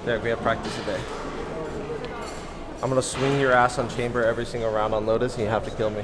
Derek, we have practice today. I'm gonna swing your ass on chamber every single round on Lotus, and you have to kill me.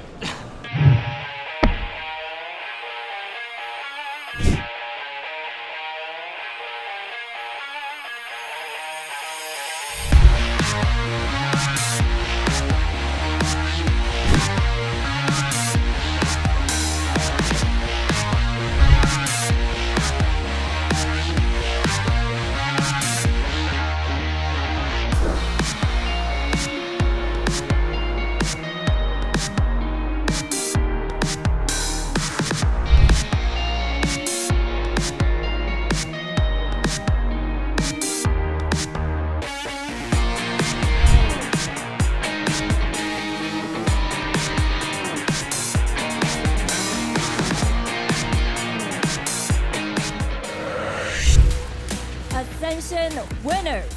Ascension winners,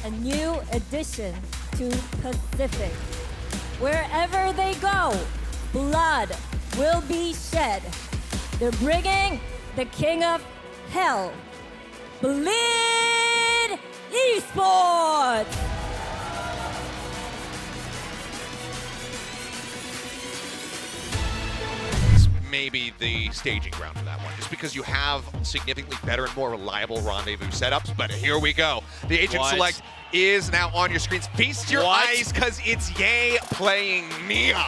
a new addition to Pacific. Wherever they go, blood will be shed. They're bringing the king of hell, Bleed Esports! Maybe the staging ground for that one, just because you have significantly better and more reliable rendezvous setups. But here we go. The agent select is now on your screens. Feast your eyes, because it's Ye playing Neon.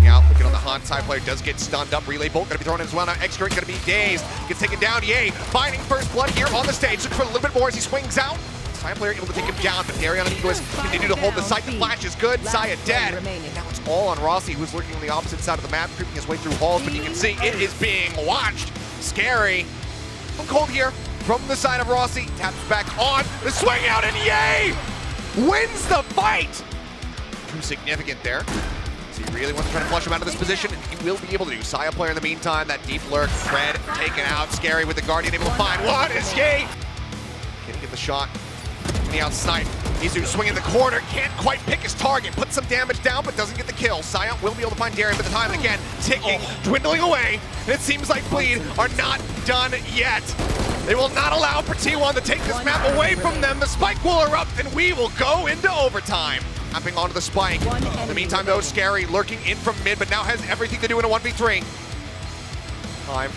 Out, looking on the Han side player, does get stunned up. Relay Bolt gonna be thrown in as well. Now Extra gonna be dazed. Gets taken down. Ye finding first blood here on the stage. Looking for a little bit more as he swings out. Side player able to take him down, but Darion and Egoist continue to hold the site. The flash is good. Saya dead. Now it's all on Rossi, who's lurking on the opposite side of the map, creeping his way through halls, but you can see it is being watched. Scary. I'm cold here from the side of Rossi. Taps back on the swing out, and Ye wins the fight. Too significant there. So he really wants to try to flush him out of this position, and he will be able to do. Saya player in the meantime, that deep lurk. Red taken out. Scary with the Guardian able to find one. Is Ye. Can he get the shot? The out snipe. Izu swinging the corner, can't quite pick his target, puts some damage down, but doesn't get the kill. Sion will be able to find Darion, but the time again ticking, dwindling away, and it seems like Bleed are not done yet. They will not allow for T1 to take this map away from them. The spike will erupt, and we will go into overtime. Tapping onto the spike. In the meantime, though, Scary lurking in from mid, but now has everything to do in a 1v3. Time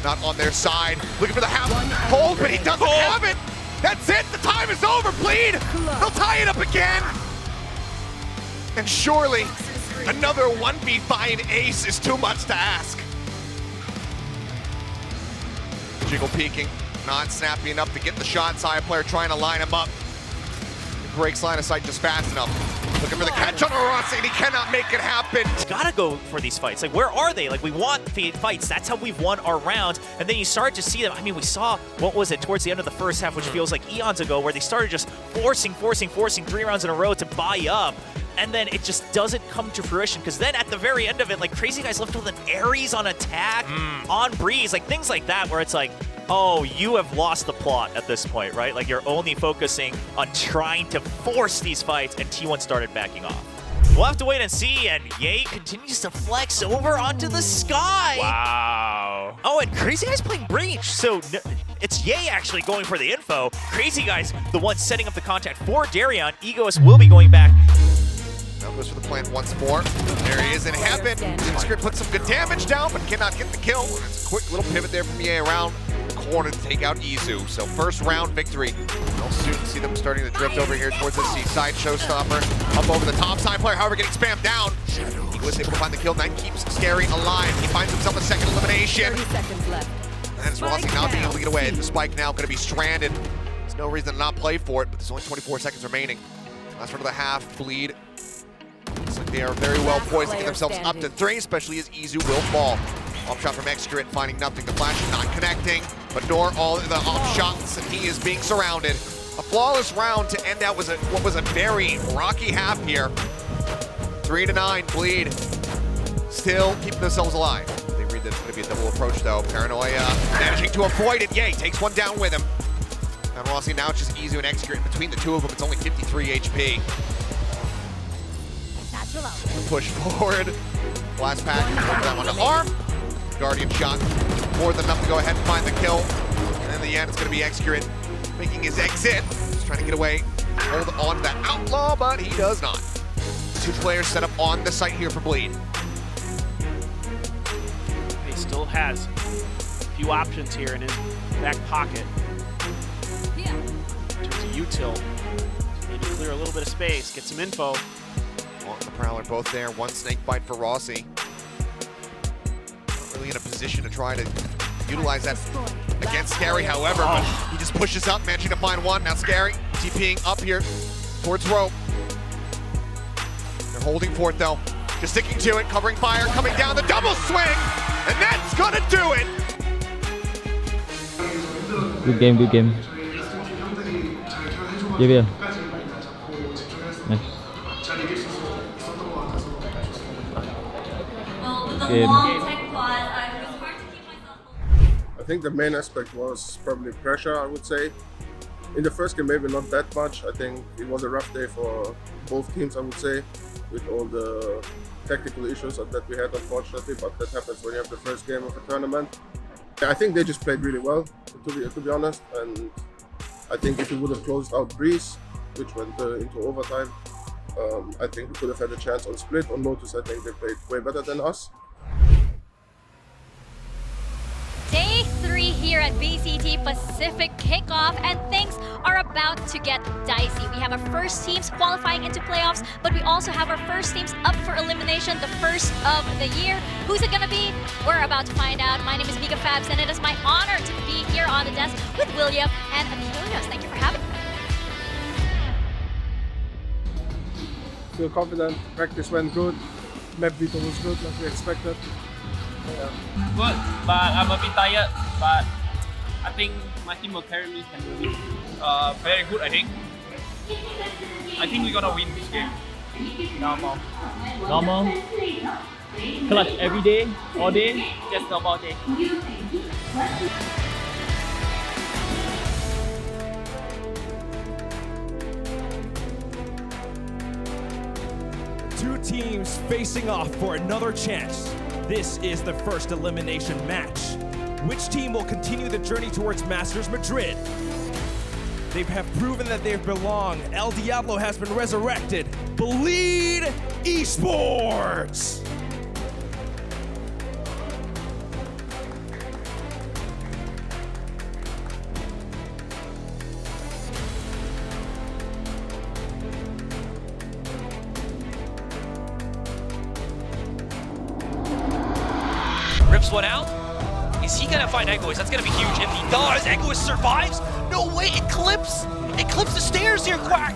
not on their side. Looking for the half hold, but he doesn't have it. That's it, the time is over, Bleed! They'll tie it up again! And surely, another 1v5 ace is too much to ask. Jiggle peeking, not snappy enough to get the shot. Side player trying to line him up. Breaks line of sight just fast enough. Looking for the catch on Rossi, and he cannot make it happen. It's gotta go for these fights. Like, where are they? Like, we want fights. That's how we've won our rounds. And then you start to see them. I mean, we saw, what was it, towards the end of the first half, which feels like eons ago, where they started just forcing 3 rounds in a row to buy up. And then it just doesn't come to fruition, because then at the very end of it, like, Crazy Guys left with an Ares on attack, on Breeze, like things like that, where it's like, oh, you have lost the plot at this point, right? Like, you're only focusing on trying to force these fights, and T1 started backing off. We'll have to wait and see, and Ye continues to flex over onto the sky. Wow. Oh, and Crazy Guy's playing Breach, so it's Ye actually going for the info. Crazy Guy's the one setting up the contact for Darion. Egoist will be going back. Now goes for the plant once more. There he is in heaven. Script puts some good damage down, but cannot get the kill. It's a quick little pivot there from Ye around the corner to take out Izu. So first round victory. We'll soon see them starting to drift over here towards the seaside. Showstopper up over the top side player, however, getting spammed down. He was able to find the kill. Knight keeps Scary alive. He finds himself a second elimination. 30 seconds left. And it's Rossi not being able to get away. The spike now going to be stranded. There's no reason to not play for it, but there's only 24 seconds remaining. Last run of the half, Bleed. Looks like they are very well poised to get themselves up to 3, especially as Izu will fall. Off shot from Excurate, finding nothing. The flash is not connecting, but nor all the off shots, and he is being surrounded. A flawless round to end out what was a very rocky half here. 3-9, Bleed. Still keeping themselves alive. They read that it's going to be a double approach, though. Paranoia managing to avoid it. Ye takes one down with him. And Rossi now it's just Izu and Excurate. Between the two of them, it's only 53 HP. Push forward. Blast pack. That one to arm. Guardian shot. More than enough to go ahead and find the kill. And in the end, it's going to be Excurate making making his exit. He's trying to get away, hold on that outlaw, but he does not. 2 players set up on the site here for Bleed. He still has a few options here in his back pocket. In terms of util, need to clear a little bit of space, get some info. On the Prowler, both there. 1 snake bite for Rossi. Not really in a position to try to utilize that against Scary, however, but he just pushes up, managing to find 1. Now Scary TPing up here towards rope. They're holding for it though. Just sticking to it, covering fire, coming down the double swing, and that's gonna do it. Good game, good game. Yeah. Nice. Game. I think the main aspect was probably pressure, I would say. In the first game, maybe not that much. I think it was a rough day for both teams, I would say, with all the technical issues that we had, unfortunately, but that happens when you have the first game of a tournament. I think they just played really well, to be honest, and I think if we would have closed out Breeze, which went into overtime, I think we could have had a chance on Split. On Lotus, I think they played way better than us. Day 3 here at VCT Pacific Kickoff, and things are about to get dicey. We have our first teams qualifying into playoffs, but we also have our first teams up for elimination, the first of the year. Who's it gonna be? We're about to find out. My name is Mika Fabs, and it is my honor to be here on the desk with William and Achilles. Thank you for having me. Feel confident, practice went good, map veto was good like we expected. Good, but I'm a bit tired, but I think my team will carry me and win. Very good, I think. I think we're gonna win this game. Normal. Normal. Clutch every day, all day. Just normal day. Two teams facing off for another chance. This is the first elimination match. Which team will continue the journey towards Masters Madrid? They have proven that they belong. El Diablo has been resurrected. Bleed Esports! Rips one out. Is he gonna find Egoist? That's gonna be huge. If he does, Egoist survives. No way, it clips the stairs here, Quack.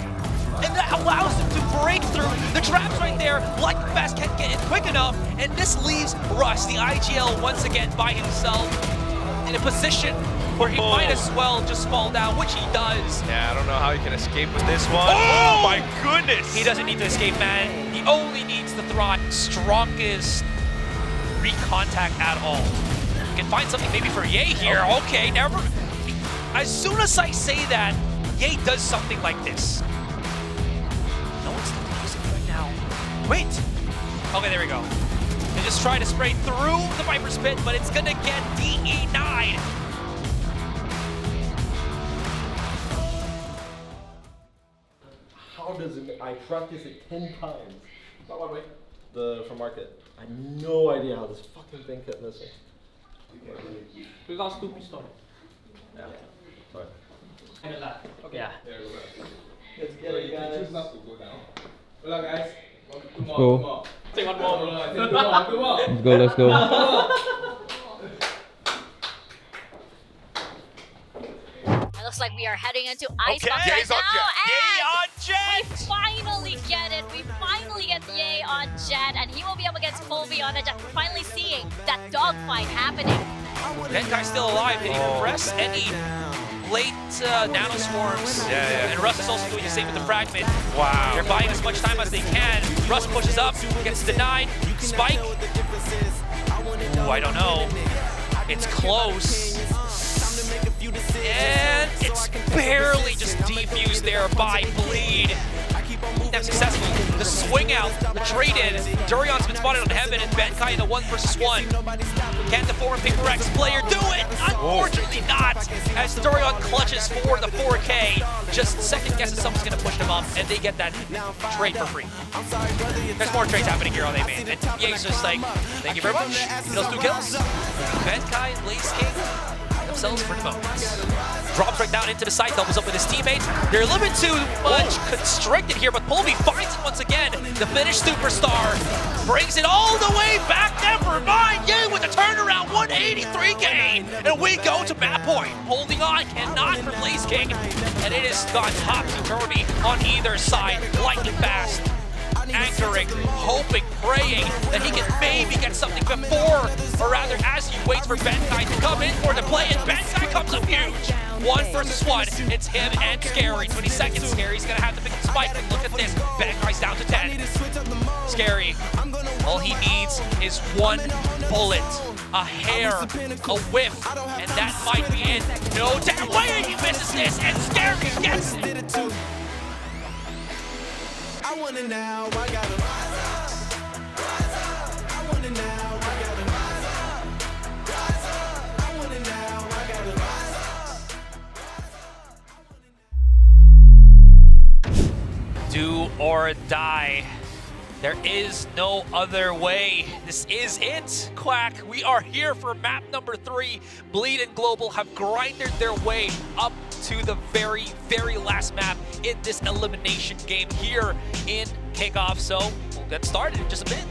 And that allows him to break through. The trap's right there. Lightning Fast can't get it quick enough. And this leaves Russ, the IGL, once again by himself in a position where he might as well just fall down, which he does. Yeah, I don't know how he can escape with this one. Oh my goodness! He doesn't need to escape, man. He only needs the Throt strongest recontact at all. You can find something maybe for Ye here. Okay, never. As soon as I say that, Ye does something like this. No one's using it right now. Wait. Okay, there we go. They just try to spray through the Viper's Pit, but it's gonna get DE9. How does it? I practiced it 10 times. Not one way. From market. I have no idea how this fucking thing kept missing. We got stupid stuff. Yeah. Sorry. Okay. Yeah. Let's get it, guys. Choose not to go down. Hola, guys. Two more. Go. Two more. Take one more. Two more. Let's go. It looks like we are heading into Ice Box Ye's right on now, Jet. and Ye on Jet! we finally get it. We finally get Ye on Jet, and he will be up against Colby on the Jet. We're finally seeing that dogfight happening. That guy's still alive. Did he press any late nano swarms? Yeah. And Russ is also doing the same with the fragment. Wow. They're buying as much time as they can. Russ pushes up, gets denied. Spike. Ooh, I don't know. It's close. And it's barely just defused there by Bleed. Now successful. The swing out, the trade in. Durion's been spotted on Heaven and Benkai in a 1-versus-1. Can the foreign Paper X player do it? Unfortunately not, as Durion clutches for the 4K. Just second guesses someone's gonna push them up, and they get that trade for free. There's more trades happening here on A main, and Ye's just like, thank you very much. Those 2 kills. Benkai and Blaze King themselves for the moment. Drops right down into the side, doubles up with his teammate. They're a little bit too much constricted here, but Polby finds it once again. The Finnish superstar brings it all the way back. Never mind, Ye with the turnaround, 183K. And we go to map point. Holding on, cannot for Blaze King. And it has gone topsy-turvy on either side, lightning fast. Anchoring, hoping, praying that he can maybe get something before, or rather as he waits for Benkai to come in for the play, and Benkai comes up huge. 1-versus-1, it's him and Scary. 20 seconds, Scary's gonna have to pick the spike, but look at this, Benkai's down to 10. Scary, all he needs is 1 bullet, a hair, a whiff, and that might be it. No damn way he misses this, and Scary gets it. I want it now, I gotta rise up. I want it now, I gotta rise up. I want it now, I gotta rise up. Do or die. There is no other way. This is it, Quack. We are here for map number 3. Bleed and Global have grinded their way up to the very, very last map in this elimination game here in Kickoff. So we'll get started in just a bit.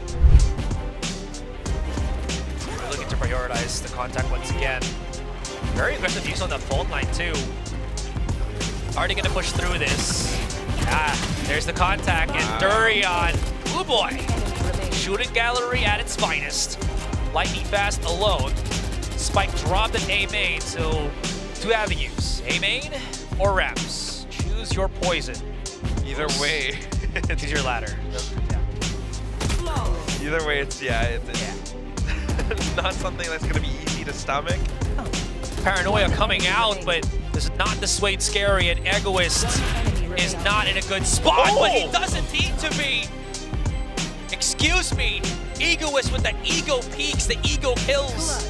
We're looking to prioritize the contact once again. Very aggressive use on the fault line too. Already gonna push through this. There's the contact, and Durion, oh boy, shooting gallery at its finest. Lightning fast alone. Spike dropped at A main, so 2 avenues, A main or Rems. Choose your poison. Either way, choose your ladder. Either way, it's not something that's gonna be easy to stomach. Paranoia coming out, but does not dissuade Scary, and Egoist is not in a good spot, but he doesn't need to be. Excuse me, Egoist with the ego peaks, the ego kills.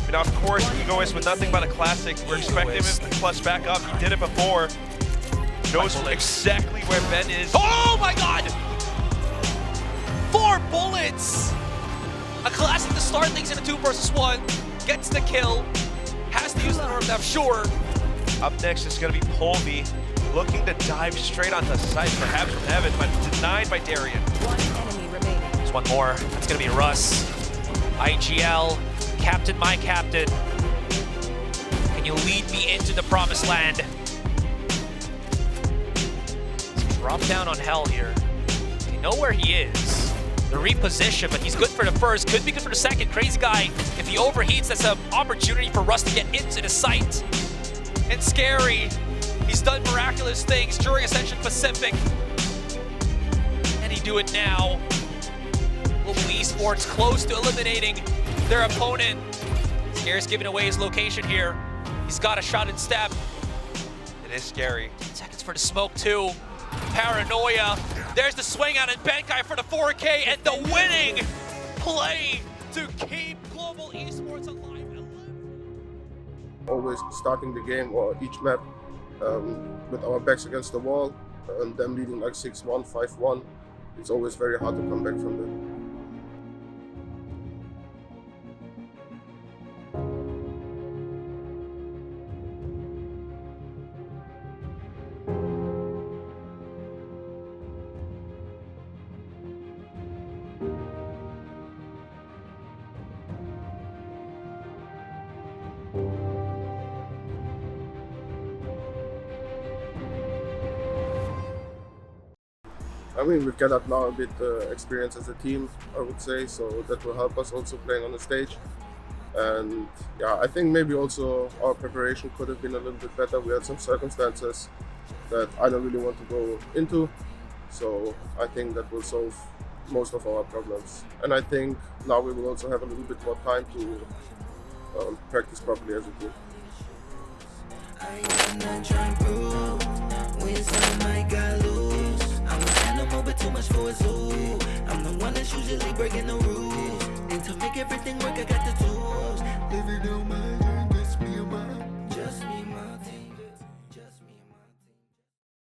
And of course, Egoist with nothing but a classic. We're expecting him to clutch back up. He did it before. Knows exactly where Ben is. Oh my god! 4 bullets! A classic to start things in a 2-versus-1. Gets the kill. Has to use the nerve depth, sure. Up next is going to be Polby, looking to dive straight onto sight, perhaps from Heaven, but denied by Darian. 1 enemy remaining. There's 1 more. That's going to be Russ. IGL, captain, my captain. Can you lead me into the promised land? Let's drop down on Hell here. They know where he is. The reposition, but he's good for the first, could be good for the second. Crazy guy, if he overheats, that's an opportunity for Russ to get into the sight. And Scary, he's done miraculous things during Ascension Pacific. And he do it now. Global Esports close to eliminating their opponent. Scary's giving away his location here. He's got a shot in step. It is Scary. 10 seconds for the smoke too. Paranoia. There's the swing out, and Benkai for the 4K, and the winning play to keep Global Esports alive. Always starting the game or each map with our backs against the wall and them leading like 6-1, 5-1. It's always very hard to come back from that. I mean, we've gathered now a bit experience as a team, I would say, so that will help us also playing on the stage. And yeah, I think maybe also our preparation could have been a little bit better. We had some circumstances that I don't really want to go into, so I think that will solve most of our problems. And I think now we will also have a little bit more time to practice properly as a team.